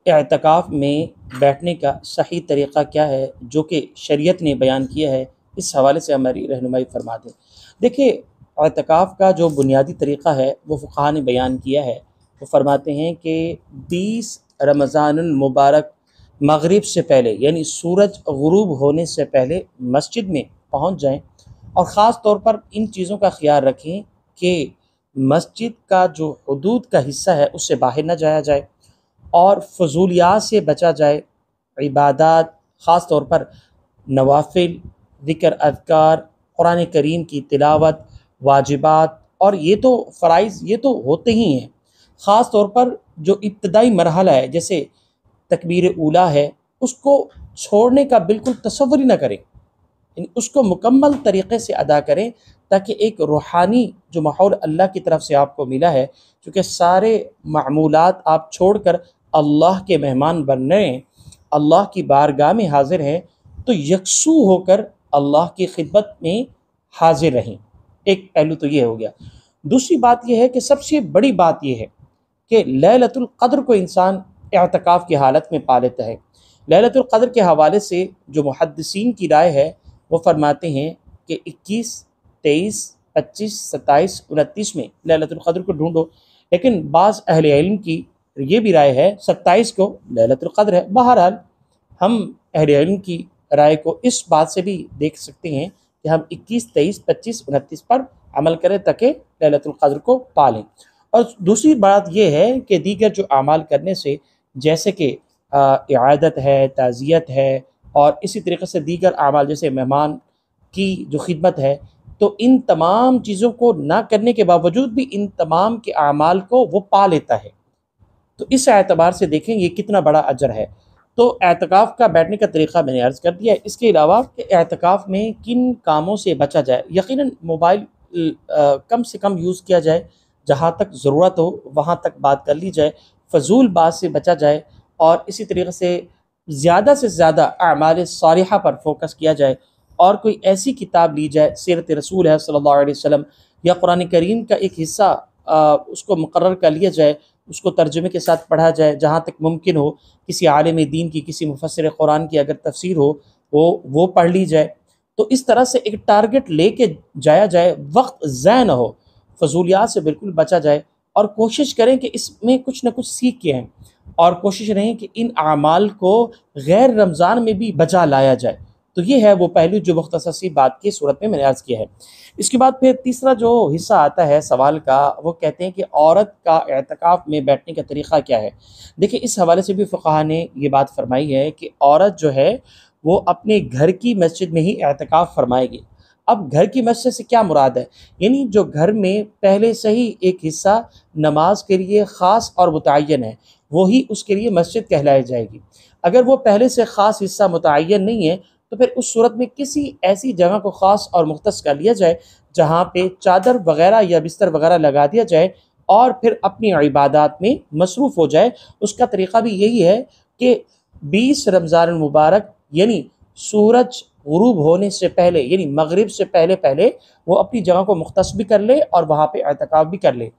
اعتکاف میں بیٹھنے کا صحیح طریقہ کیا ہے جو کہ شریعت نے بیان کیا ہے، اس حوالے سے ہماری رہنمائی فرما دیں۔ دیکھیے، اعتکاف کا جو بنیادی طریقہ ہے وہ فقہا نے بیان کیا ہے۔ وہ فرماتے ہیں کہ 20 رمضان المبارک مغرب سے پہلے، یعنی سورج غروب ہونے سے پہلے مسجد میں پہنچ جائیں، اور خاص طور پر ان چیزوں کا خیال رکھیں کہ مسجد کا جو حدود کا حصہ ہے اس سے باہر نہ جایا جائے، اور فضولیات سے بچا جائے۔ عبادات، خاص طور پر نوافل، ذکر، اذکار، قرآن کریم کی تلاوت، واجبات، اور یہ تو فرائض یہ تو ہوتے ہی ہیں۔ خاص طور پر جو ابتدائی مرحلہ ہے، جیسے تکبیر اولیٰ ہے، اس کو چھوڑنے کا بالکل تصور ہی نہ کریں، یعنی اس کو مکمل طریقے سے ادا کریں، تاکہ ایک روحانی جو ماحول اللہ کی طرف سے آپ کو ملا ہے، کیونکہ سارے معمولات آپ چھوڑ کر اللہ کے مہمان بن رہے ہیں، اللہ کی بارگاہ میں حاضر ہیں، تو یکسو ہو کر اللہ کی خدمت میں حاضر رہیں۔ ایک پہلو تو یہ ہو گیا۔ دوسری بات یہ ہے کہ سب سے بڑی بات یہ ہے کہ لیلۃ القدر کو انسان اعتکاف کی حالت میں پا لیتا ہے۔ لیلۃ القدر کے حوالے سے جو محدثین کی رائے ہے، وہ فرماتے ہیں کہ 21، 23، 25، 27، 29 میں لیلۃ القدر کو ڈھونڈو، لیکن بعض اہل علم کی یہ بھی رائے ہے 27 کو لیلۃ القدر ہے۔ بہرحال ہم اہل علم کی رائے کو اس بات سے بھی دیکھ سکتے ہیں کہ ہم 21، 23، 25، 29 پر عمل کریں تاکہ لیلۃ القدر کو پالیں۔ اور دوسری بات یہ ہے کہ دیگر جو اعمال کرنے سے، جیسے کہ عیادت ہے، تعزیت ہے، اور اسی طریقے سے دیگر اعمال جیسے مہمان کی جو خدمت ہے، تو ان تمام چیزوں کو نہ کرنے کے باوجود بھی ان تمام کے اعمال کو وہ پا لیتا ہے۔ تو اس اعتبار سے دیکھیں یہ کتنا بڑا اجر ہے۔ تو اعتکاف کا بیٹھنے کا طریقہ میں نے عرض کر دیا ہے۔ اس کے علاوہ کہ اعتکاف میں کن کاموں سے بچا جائے، یقیناً موبائل کم سے کم یوز کیا جائے، جہاں تک ضرورت ہو وہاں تک بات کر لی جائے، فضول بات سے بچا جائے، اور اسی طریقے سے زیادہ اعمال صالحہ پر فوکس کیا جائے، اور کوئی ایسی کتاب لی جائے، سیرت رسول ہے صلی اللہ علیہ وسلم یا قرآن کریم کا ایک حصہ اس کو مقرر کر لیا جائے، اس کو ترجمے کے ساتھ پڑھا جائے، جہاں تک ممکن ہو کسی عالم دین کی، کسی مفسر قرآن کی اگر تفسیر ہو وہ پڑھ لی جائے۔ تو اس طرح سے ایک ٹارگٹ لے کے جایا جائے، وقت ضائع نہ ہو، فضولیات سے بالکل بچا جائے، اور کوشش کریں کہ اس میں کچھ نہ کچھ سیکھ کے ہیں، اور کوشش رہیں کہ ان اعمال کو غیر رمضان میں بھی بچا لایا جائے۔ تو یہ ہے وہ پہلو جو مختصر سی بات کی صورت میں نے عرض کیا ہے۔ اس کے بعد پھر تیسرا جو حصہ آتا ہے سوال کا، وہ کہتے ہیں کہ عورت کا اعتکاف میں بیٹھنے کا طریقہ کیا ہے۔ دیکھیں، اس حوالے سے بھی فقہا نے یہ بات فرمائی ہے کہ عورت جو ہے وہ اپنے گھر کی مسجد میں ہی اعتکاف فرمائے گی۔ اب گھر کی مسجد سے کیا مراد ہے؟ یعنی جو گھر میں پہلے سے ہی ایک حصہ نماز کے لیے خاص اور متعین ہے، وہی اس کے لیے مسجد کہلائی جائے گی۔ اگر وہ پہلے سے خاص حصہ متعین نہیں ہے، تو پھر اس صورت میں کسی ایسی جگہ کو خاص اور مختص کر لیا جائے جہاں پہ چادر وغیرہ یا بستر وغیرہ لگا دیا جائے، اور پھر اپنی عبادات میں مصروف ہو جائے۔ اس کا طریقہ بھی یہی ہے کہ 20 رمضان المبارک، یعنی سورج غروب ہونے سے پہلے، یعنی مغرب سے پہلے وہ اپنی جگہ کو مختص بھی کر لے اور وہاں پہ اعتکاف بھی کر لے۔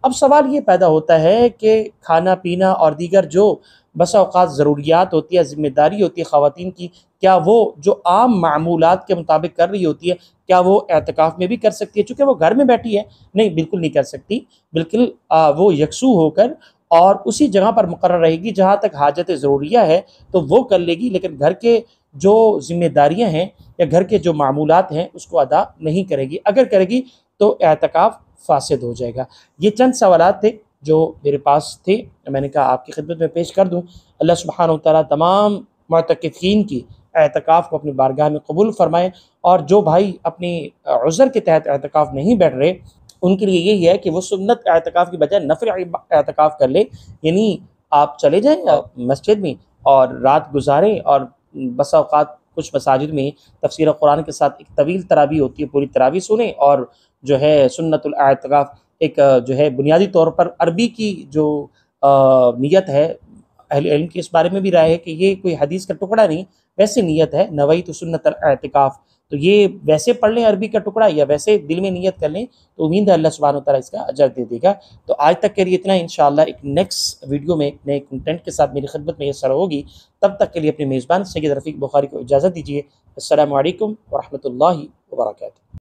اب سوال یہ پیدا ہوتا ہے کہ کھانا پینا اور دیگر جو بسا اوقات ضروریات ہوتی ہے، ذمہ داری ہوتی ہے خواتین کی، کیا وہ جو عام معمولات کے مطابق کر رہی ہوتی ہے، کیا وہ اعتکاف میں بھی کر سکتی ہے؟ چونکہ وہ گھر میں بیٹھی ہے، نہیں، بالکل نہیں کر سکتی۔ بالکل وہ یکسو ہو کر اور اسی جگہ پر مقرر رہے گی، جہاں تک حاجت ضروریہ ہے تو وہ کر لے گی، لیکن گھر کے جو ذمہ داریاں ہیں یا گھر کے جو معمولات ہیں اس کو ادا نہیں کرے گی۔ اگر کرے گی تو اعتکاف فاسد ہو جائے گا۔ یہ چند سوالات تھے جو میرے پاس تھے، میں نے کہا آپ کی خدمت میں پیش کر دوں۔ اللہ سبحانہ و تعالیٰ تمام معتکفین کی اعتکاف کو اپنی بارگاہ میں قبول فرمائے، اور جو بھائی اپنی عذر کے تحت اعتکاف نہیں بیٹھ رہے، ان کے لیے یہی ہے کہ وہ سنت اعتکاف کی بجائے نفل اعتکاف کر لے، یعنی آپ چلے جائیں مسجد میں اور رات گزاریں، اور بسا اوقات کچھ مساجد میں تفسیر قرآن کے ساتھ ایک طویل تراویح ہوتی ہے، پوری تراویح سنیں، اور جو ہے سنت الاعتکاف ایک جو ہے بنیادی طور پر عربی کی جو نیت ہے، اہل علم کی اس بارے میں بھی رائے ہے کہ یہ کوئی حدیث کا ٹکڑا نہیں، ویسے نیت ہے نویت سنت الاعتکاف، تو یہ ویسے پڑھ لیں عربی کا ٹکڑا یا ویسے دل میں نیت کر لیں تو امید ہے اللہ سبحانہ وتعالیٰ اس کا اجر دے دے گا۔ تو آج تک کے لیے اتنا، انشاءاللہ ایک نیکسٹ ویڈیو میں ایک نئے کنٹینٹ کے ساتھ میری خدمت میں یسر ہوگی۔ تب تک کے لیے اپنے میزبان سید رفیق بخاری کو اجازت دیجیے۔ السلام علیکم ورحمۃ اللہ وبرکاتہ۔